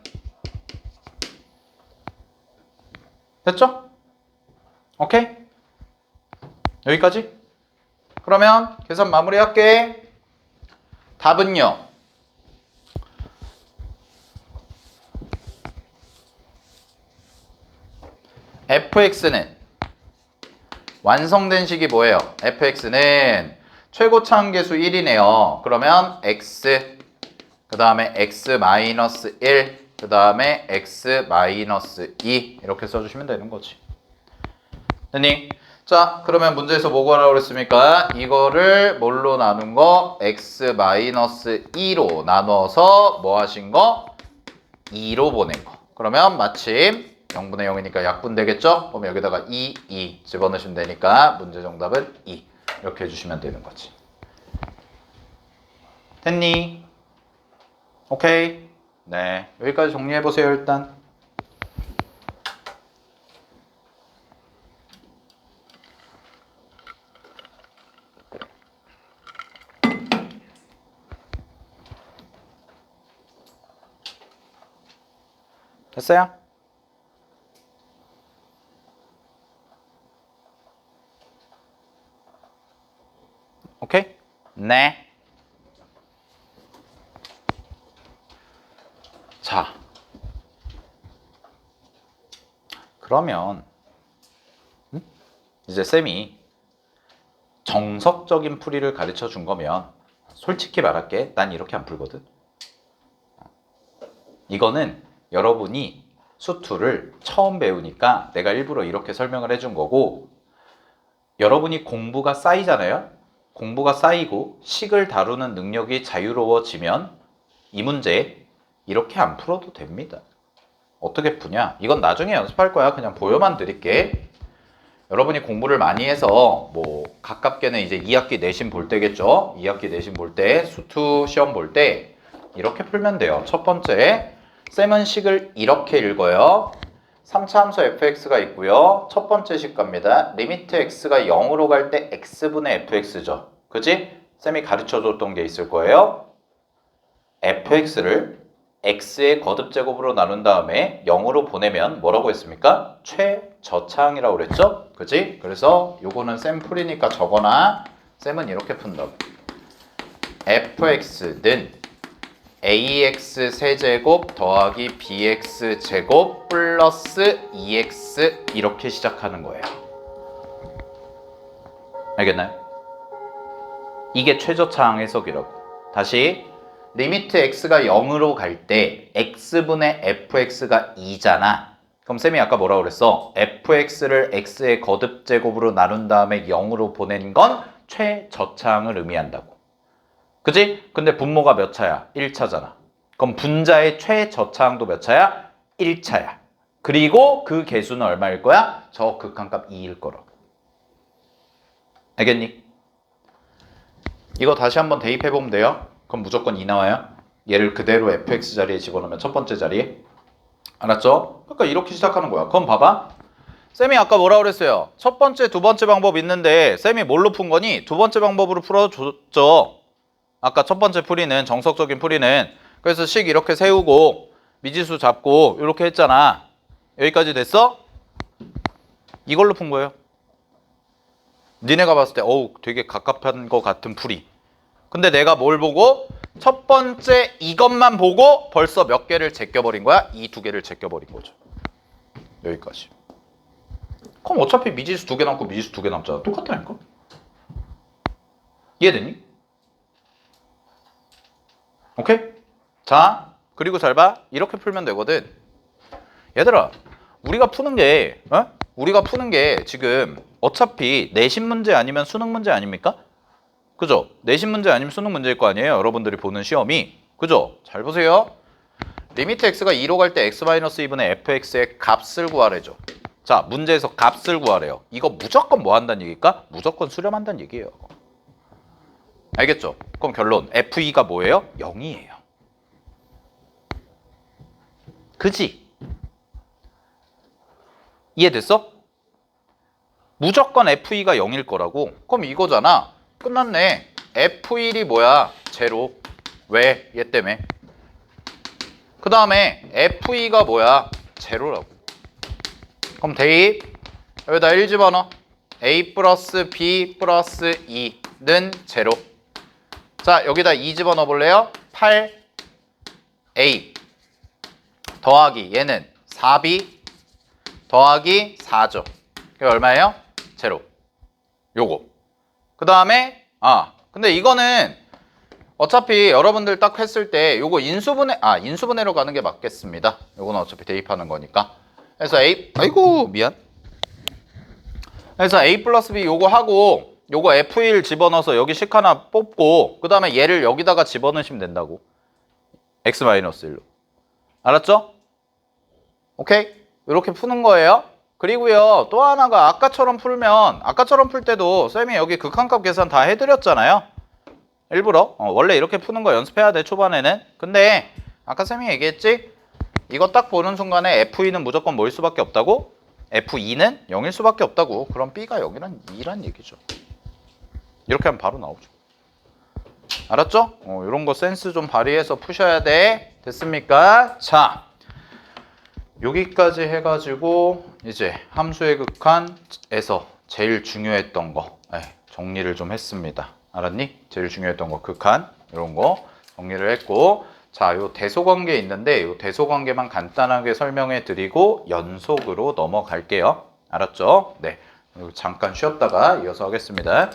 됐죠? 오케이? 여기까지? 그러면 계산 마무리할게. 답은요. fx는 완성된 식이 뭐예요? fx는 최고차항계수 1이네요. 그러면 x 그 다음에 x-1 그 다음에 x-2 이렇게 써주시면 되는 거지. 됐니? 자, 그러면 문제에서 뭐가 나오고 그랬습니까? 이거를 뭘로 나눈 거? x-2로 나눠서 뭐 하신 거? 2로 보낸 거. 그러면 마침 0분의 0이니까 약분 되겠죠? 그럼 여기다가 2 집어넣으시면 되니까 문제 정답은 2. 이렇게 해주시면 되는 거지. 됐니? 오케이. 네. 여기까지 정리해보세요, 일단. 됐어요? 오케이? 네. 자. 그러면 이제 쌤이 정석적인 풀이를 가르쳐 준 거면 솔직히 말할게. 난 이렇게 안 풀거든. 이거는 여러분이 수투를 처음 배우니까 내가 일부러 이렇게 설명을 해준 거고, 여러분이 공부가 쌓이잖아요. 공부가 쌓이고 식을 다루는 능력이 자유로워지면 이 문제 이렇게 안 풀어도 됩니다. 어떻게 푸냐? 이건 나중에 연습할 거야. 그냥 보여만 드릴게. 여러분이 공부를 많이 해서 뭐 가깝게는 이제 2학기 내신 볼 때겠죠. 2학기 내신 볼 때 수투 시험 볼 때 이렇게 풀면 돼요. 첫 번째, 쌤은 식을 이렇게 읽어요. 3차 함수 fx가 있고요. 첫 번째 식 갑니다. 리미트 x가 0으로 갈 때 x분의 fx죠. 그치? 쌤이 가르쳐줬던 게 있을 거예요. fx를 x의 거듭제곱으로 나눈 다음에 0으로 보내면 뭐라고 했습니까? 최저차항이라고 그랬죠? 그치? 그래서 요거는 쌤 풀이니까 적어놔. 쌤은 이렇게 푼다고. fx는 ax 세제곱 더하기 bx 제곱 플러스 2x 이렇게 시작하는 거예요. 알겠나요? 이게 최저차항 해석이라고. 다시 리미트 x가 0으로 갈 때 x분의 fx가 2잖아. 그럼 쌤이 아까 뭐라고 그랬어? fx를 x의 거듭제곱으로 나눈 다음에 0으로 보낸 건 최저차항을 의미한다고. 그치? 근데 분모가 몇 차야? 1차잖아. 그럼 분자의 최저차항도 몇 차야? 1차야. 그리고 그 개수는 얼마일 거야? 저 극한값 2일 거라고. 알겠니? 이거 다시 한번 대입해보면 돼요. 그럼 무조건 2 나와요. 얘를 그대로 fx 자리에 집어넣으면 첫 번째 자리에. 알았죠? 그러니까 이렇게 시작하는 거야. 그럼 봐봐. 쌤이 아까 뭐라고 그랬어요? 첫 번째, 두 번째 방법 있는데 쌤이 뭘로 푼 거니? 두 번째 방법으로 풀어줬죠. 아까 첫 번째 풀이는, 정석적인 풀이는. 그래서 식 이렇게 세우고 미지수 잡고 이렇게 했잖아. 여기까지 됐어? 이걸로 푼 거예요. 니네가 봤을 때 어우 되게 갑갑한 것 같은 풀이. 근데 내가 뭘 보고? 첫 번째 이것만 보고 벌써 몇 개를 제껴버린 거야? 이 두 개를 제껴버린 거죠. 여기까지. 그럼 어차피 미지수 2개 남고 미지수 2개 남잖아. 똑같다니까? 이해되니? 오케이? 자, 그리고 잘 봐. 이렇게 풀면 되거든. 얘들아, 우리가 푸는 게 지금 어차피 내신 문제 아니면 수능 문제 아닙니까? 그죠? 내신 문제 아니면 수능 문제일 거 아니에요? 여러분들이 보는 시험이. 그죠? 잘 보세요. 리미트 x가 2로 갈 때 x-2분의 fx의 값을 구하래죠. 자, 문제에서 값을 구하래요. 이거 무조건 뭐 한다는 얘기일까? 무조건 수렴한다는 얘기예요. 알겠죠? 그럼 결론. f2가 뭐예요? 0이에요. 그지? 이해됐어? 무조건 f2가 0일 거라고. 그럼 이거잖아. 끝났네. f1이 뭐야? 제로. 왜? 얘 때문에. 그 다음에 f2가 뭐야? 제로라고. 그럼 대입. 여기다 1 집어넣어. a 플러스 b 플러스 2. 제로. 자, 여기다 2 집어넣어 볼래요? 8a 더하기 얘는 4b 더하기 4죠. 그게 얼마예요? 제로. 요거. 그 다음에 근데 이거는 어차피 여러분들 딱 했을 때 요거 인수분해로 가는 게 맞겠습니다. 요거는 어차피 대입하는 거니까. 그래서 아이고 미안. 그래서 a 플러스 b 요거 하고 요거 f1 집어넣어서 여기 식 하나 뽑고 그 다음에 얘를 여기다가 집어넣으시면 된다고. x-1로. 알았죠? 오케이? 이렇게 푸는 거예요. 그리고요 또 하나가 아까처럼 풀 때도 쌤이 여기 극한값 계산 다 해드렸잖아요. 일부러 원래 이렇게 푸는 거 연습해야 돼 초반에는. 근데 아까 쌤이 얘기했지? 이거 딱 보는 순간에 F2는 무조건 뭐일 수밖에 없다고? F2는 0일 수밖에 없다고. 그럼 B가 0이란 2란 얘기죠. 이렇게 하면 바로 나오죠. 알았죠? 이런 거 센스 좀 발휘해서 푸셔야 돼. 됐습니까? 자, 여기까지 해가지고 이제 함수의 극한에서 제일 중요했던 거 정리를 좀 했습니다. 알았니? 제일 중요했던 거 극한 이런 거 정리를 했고, 자, 요 대소관계 있는데 요 대소관계만 간단하게 설명해 드리고 연속으로 넘어갈게요. 알았죠? 네. 잠깐 쉬었다가 이어서 하겠습니다.